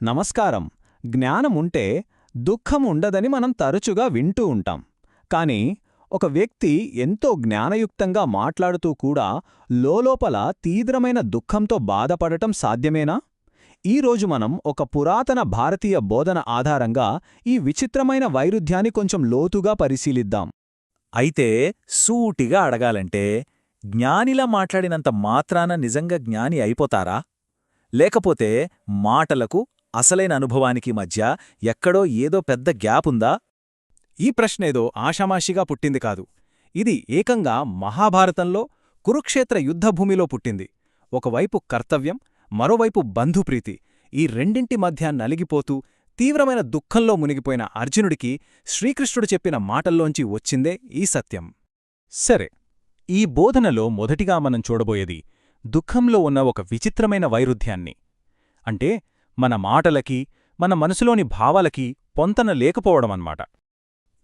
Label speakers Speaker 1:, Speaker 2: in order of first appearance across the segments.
Speaker 1: నమస్కారం. జ్ఞానముంటే దుఃఖం ఉండదని మనం తరచుగా వింటూ ఉంటాం. కాని ఒక వ్యక్తి ఎంతో జ్ఞానయుక్తంగా మాట్లాడుతూ కూడా లోలోపల తీవ్రమైన దుఃఖంతో బాధపడటం సాధ్యమేనా? ఈరోజు మనం ఒక పురాతన భారతీయ బోధన ఆధారంగా ఈ విచిత్రమైన వైరుధ్యాన్ని కొంచెం లోతుగా పరిశీలిద్దాం.
Speaker 2: అయితే సూటిగా అడగాలంటే జ్ఞానిలా మాట్లాడినంత మాత్రాన నిజంగా జ్ఞాని అయిపోతారా? లేకపోతే మాటలకు అసలైన అనుభవానికి మధ్య ఎక్కడో ఏదో పెద్ద గ్యాప్ ఉందా?
Speaker 1: ఈ ప్రశ్నేదో ఆషామాషిగా పుట్టింది కాదు. ఇది ఏకంగా మహాభారతంలో కురుక్షేత్ర యుద్ధభూమిలో పుట్టింది. ఒకవైపు కర్తవ్యం, మరోవైపు బంధుప్రీతి, ఈ రెండింటి మధ్య నలిగిపోతూ తీవ్రమైన దుఃఖంలో మునిగిపోయిన అర్జునుడికి శ్రీకృష్ణుడు చెప్పిన మాటల్లోంచి వచ్చిందే ఈ సత్యం. సరే, ఈ బోధనలో మొదటిగా మనం చూడబోయేది దుఃఖంలో ఉన్న ఒక విచిత్రమైన వైరుధ్యాన్ని. అంటే మన మాటలకి, మన మనసులోని భావాలకి పొంతన లేకపోవడమన్నమాట.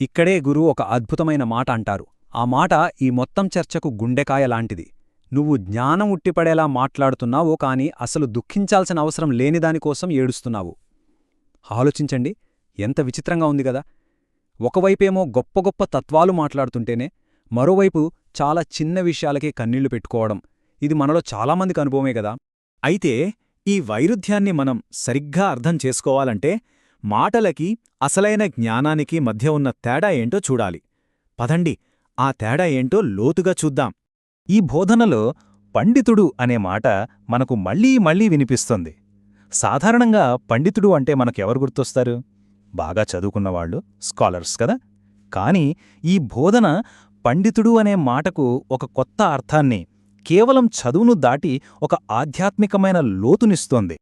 Speaker 1: ఇక్కడే గురు ఒక అద్భుతమైన మాట అంటారు. ఆ మాట ఈ మొత్తం చర్చకు గుండెకాయ లాంటిది. నువ్వు జ్ఞానం ఉట్టిపడేలా మాట్లాడుతున్నావో కాని అసలు దుఃఖించాల్సిన అవసరం లేనిదానికోసం ఏడుస్తున్నావు. ఆలోచించండి, ఎంత విచిత్రంగా ఉంది గదా. ఒకవైపేమో గొప్ప గొప్ప తత్వాలు మాట్లాడుతుంటేనే మరోవైపు చాలా చిన్న విషయాలకే కన్నీళ్లు పెట్టుకోవడం. ఇది మనలో చాలామందికి అనుభవమే గదా. అయితే ఈ వైరుధ్యాన్ని మనం సరిగ్గా అర్థం చేసుకోవాలంటే మాటలకి, అసలైన జ్ఞానానికి మధ్య ఉన్న తేడా ఏంటో చూడాలి. పదండి, ఆ తేడా ఏంటో లోతుగా చూద్దాం. ఈ బోధనలో పండితుడు అనే మాట మనకు మళ్లీ మళ్లీ వినిపిస్తుంది. సాధారణంగా పండితుడు అంటే మనకెవరు గుర్తొస్తారు? బాగా చదువుకున్నవాళ్లు, స్కాలర్స్ కదా. కాని ఈ బోధన పండితుడు అనే మాటకు ఒక కొత్త అర్థాన్ని, కేవలం చదువును దాటి ఒక ఆధ్యాత్మికమైన లోతునిస్తోంది.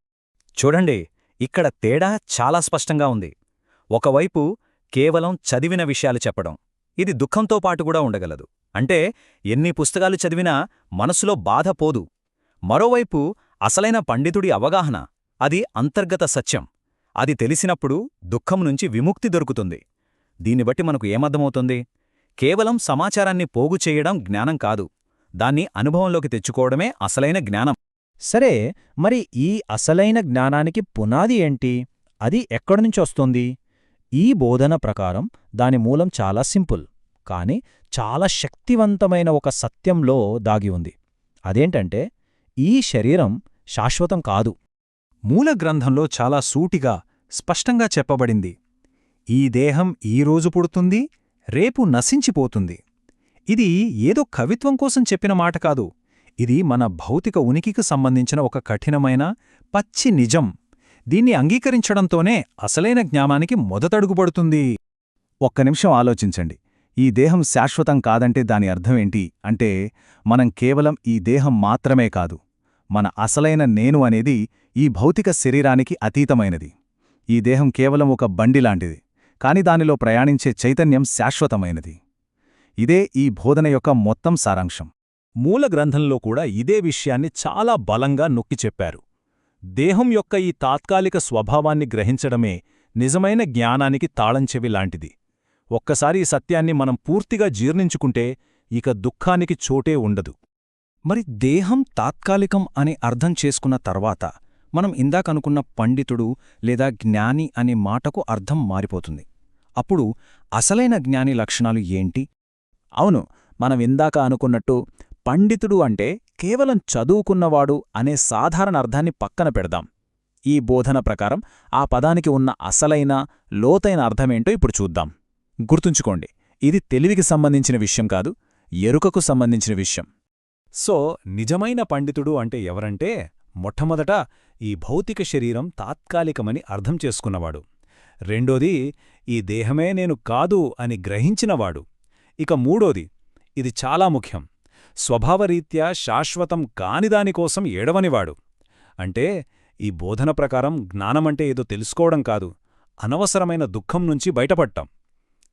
Speaker 1: చూడండి, ఇక్కడ తేడా చాలా స్పష్టంగా ఉంది. ఒకవైపు కేవలం చదివిన విషయాలు చెప్పడం, ఇది దుఃఖంతో పాటు కూడా ఉండగలదు. అంటే ఎన్ని పుస్తకాలు చదివినా మనసులో బాధ పోదు. మరోవైపు అసలైన పండితుడి అవగాహన, అది అంతర్గత సత్యం. అది తెలిసినప్పుడు దుఃఖం నుంచి విముక్తి దొరుకుతుంది. దీన్ని బట్టి మనకు ఏమర్థమవుతుంది? కేవలం సమాచారాన్ని పోగు చేయడం జ్ఞానం కాదు, దాన్ని అనుభవంలోకి తెచ్చుకోవడమే అసలైన జ్ఞానం. సరే, మరి ఈ అసలైన జ్ఞానానికి పునాది ఏంటి? అది ఎక్కడినుంచొస్తుంది? ఈ బోధన ప్రకారం దాని మూలం చాలా సింపుల్, కాని చాలా శక్తివంతమైన ఒక సత్యంలో దాగి ఉంది. అదేంటంటే, ఈ శరీరం శాశ్వతం కాదు. మూల గ్రంథంలో చాలా సూటిగా, స్పష్టంగా చెప్పబడింది. ఈ దేహం ఈరోజు పుడుతుంది, రేపు నశించిపోతుంది. ఇది ఏదో కవిత్వం కోసం చెప్పిన మాట కాదు. ఇది మన భౌతిక ఉనికికి సంబంధించిన ఒక కఠినమైన, పచ్చి నిజం. దీన్ని అంగీకరించడంతోనే అసలైన జ్ఞానానికి మొదటడుగుపడుతుంది. ఒక్క నిమిషం ఆలోచించండి. ఈ దేహం శాశ్వతం కాదంటే దాని అర్థమేంటి అంటే, మనం కేవలం ఈ దేహం మాత్రమే కాదు, మన అసలైన నేను అనేది ఈ భౌతిక శరీరానికి అతీతమైనది. ఈ దేహం కేవలం ఒక బండిలాంటిది, కాని దానిలో ప్రయాణించే చైతన్యం శాశ్వతమైనది. ఇదే ఈ బోధన యొక్క మొత్తం సారాంశం. మూల గ్రంథంలో కూడా ఇదే విషయాన్ని చాలా బలంగా నొక్కి చెప్పారు. దేహం యొక్క ఈ తాత్కాలిక స్వభావాన్ని గ్రహించడమే నిజమైన జ్ఞానానికి తాళంచెవి లాంటిది. ఒక్కసారి ఈ సత్యాన్ని మనం పూర్తిగా జీర్ణించుకుంటే ఇక దుఃఖానికి చోటే ఉండదు. మరి దేహం తాత్కాలికం అని అర్థం చేసుకున్న తర్వాత మనం ఇందాకనుకున్న పండితుడు లేదా జ్ఞాని అనే మాటకు అర్థం మారిపోతుంది. అప్పుడు అసలైన జ్ఞాని లక్షణాలు ఏంటి? అవును, మనం ఇందాక అనుకున్నట్టు పండితుడు అంటే కేవలం చదువుకున్నవాడు అనే సాధారణ అర్థాన్ని పక్కన పెడదాం. ఈ బోధన ప్రకారం ఆ పదానికి ఉన్న అసలైన, లోతైన అర్థమేంటో ఇప్పుడు చూద్దాం. గుర్తుంచుకోండి, ఇది తెలివికి సంబంధించిన విషయం కాదు, ఎరుకకు సంబంధించిన విషయం. సో నిజమైన పండితుడు అంటే ఎవరంటే, మొట్టమొదట ఈ భౌతిక శరీరం తాత్కాలికమని అర్థం చేసుకున్నవాడు. రెండోది, ఈ దేహమే నేను కాదు అని గ్రహించినవాడు. ఇక మూడోది, ఇది చాలా ముఖ్యం, స్వభావరీత్యా శాశ్వతం కానిదానికోసం ఏడవనివాడు. అంటే ఈ బోధన ప్రకారం జ్ఞానమంటే ఏదో తెలుసుకోవడం కాదు, అనవసరమైన దుఃఖం నుంచి బయటపడటం.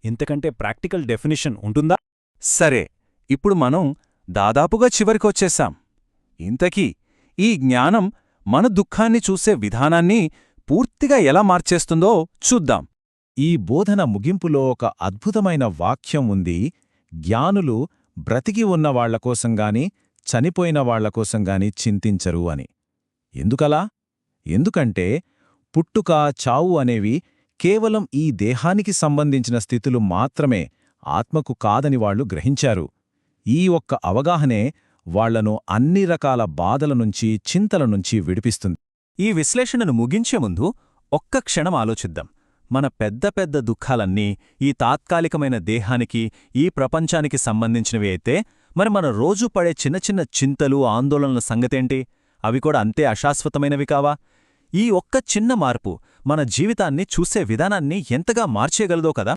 Speaker 1: ఇంతకంటే ప్రాక్టికల్ డెఫినిషన్ ఉంటుందా? సరే, ఇప్పుడు మనం దాదాపుగా చివరికొచ్చేశాం. ఇంతకీ ఈ జ్ఞానం మన దుఃఖాన్ని చూసే విధానాన్ని పూర్తిగా ఎలా మార్చేస్తుందో చూద్దాం. ఈ బోధన ముగింపులో ఒక అద్భుతమైన వాక్యం ఉంది. జ్ఞానులు బ్రతికి ఉన్నవాళ్లకోసంగాని, చనిపోయిన వాళ్లకోసంగాని చింతించరు అని. ఎందుకలా? ఎందుకంటే
Speaker 3: పుట్టుక చావు అనేవి కేవలం ఈ దేహానికి సంబంధించిన స్థితులు మాత్రమే, ఆత్మకు కాదని వాళ్లు గ్రహించారు. ఈ ఒక్క అవగాహనే వాళ్లను అన్ని రకాల బాధల నుంచి, చింతల నుంచి విడిపిస్తుంది.
Speaker 1: ఈ విశ్లేషణను ముగించే ముందు ఒక్క క్షణం ఆలోచిద్దాం. మన పెద్ద పెద్ద దుఃఖాలన్నీ ఈ తాత్కాలికమైన దేహానికి, ఈ ప్రపంచానికి సంబంధించినవి అయితే, మరి మన రోజూ పడే చిన్న చిన్న చింతలు, ఆందోళనల సంగతేంటి? అవి కూడా అంతే అశాశ్వతమైనవి కావా? ఈ ఒక్క చిన్న మార్పు మన జీవితాన్ని చూసే విధానాన్ని ఎంతగా మార్చేయగలదో కదా.